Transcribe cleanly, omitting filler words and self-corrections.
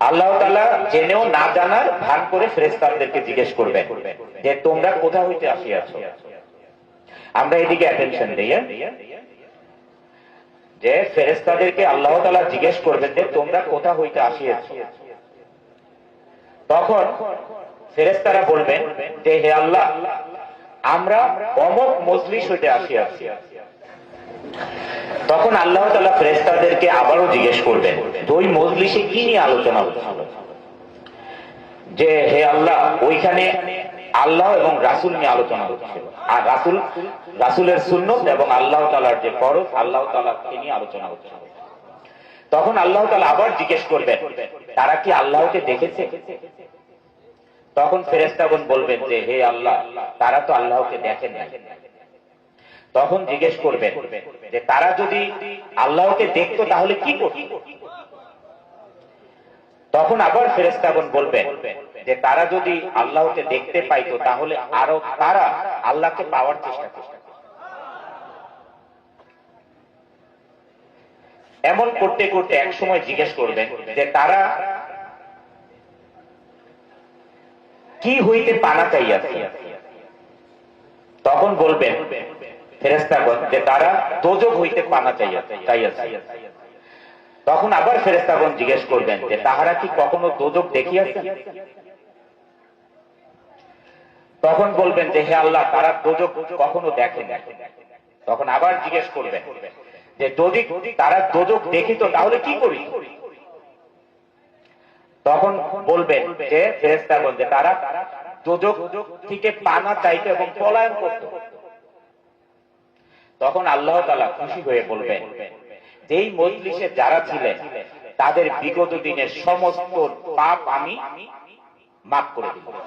আল্লাহ তাআলা জেনেও না জানার ভান করে ফেরেশতাদেরকে জিজ্ঞেস করবেন যে তোমরা কোথা হইতে আসিয়াছো। আমরা এদিকে অ্যাটেনশন দেই যে ফেরেশতাদেরকে আল্লাহ তাআলা জিজ্ঞেস করবেন যে তোমরা কোথা হইতে আসিয়াছো। তখন ফেরেশতারা বলবেন যে হে আল্লাহ, আমরা অমুক মজলিস হইতে আসিয়াছি। তখন আল্লাহ তাআলা ফেরেশতাদেরকে আবারও জিজ্ঞেস করবেন যে ওই মজলিসে কি নিয়ে আলোচনা হচ্ছিল। যে হে আল্লাহ, ওইখানে আল্লাহ এবং রাসূল নিয়ে আলোচনা হচ্ছিল, আর রাসূলের সুন্নত এবং আল্লাহ তাআলার যে ফরজ আল্লাহ তাআলাকে নিয়ে আলোচনা হচ্ছিল। তখন আল্লাহ তাআলা আবার জিজ্ঞেস করবেন তারা কি আল্লাহকে দেখেছে। তখন ফেরেশতাগণ বলবেন যে হে আল্লাহ, তারা তো আল্লাহকে দেখেন নাই। তখন জিজ্ঞেস করবেন যে তারা যদি আল্লাহকে দেখতো তাহলে কি করত। তখন আবার ফেরেশতাগণ বলবেন যে তারা যদি আল্লাহকে দেখতে পাইতো তাহলে আরো তারা আল্লাহকে পাওয়ার চেষ্টা করত। এমন করতে করতে এক সময় জিজ্ঞেস করবেন যে তারা কি হইতে পানা চাইয়াছে। তখন বলবেন ফেরেশতাগণ যে তারা দোজখ হইতে পানা চাইয়াছে। তখন আবার ফেরেশতাগণ জিজ্ঞেস করবেন যে তাহারা কি কখনো দোজখ দেখিয়াছেন। তখন বলবেন যে হে আল্লাহ, তারা দোজখ কখনো দেখেন। তখন আবার জিজ্ঞেস করবেন যে যদি তারা দোজখ দেখিত তাহলে কি করি। তখন বলবেন যে ফেরেশতাগণ যে তারা দোজখ থেকে পানা চাইতো এবং পলায়ন করত। তখন আল্লাহ তাআলা খুশি হয়ে বলবেন যেই মজলিসে যারা ছিলেন তাদের বিগত দিনের সমস্ত পাপ আমি মাফ করে দিলাম।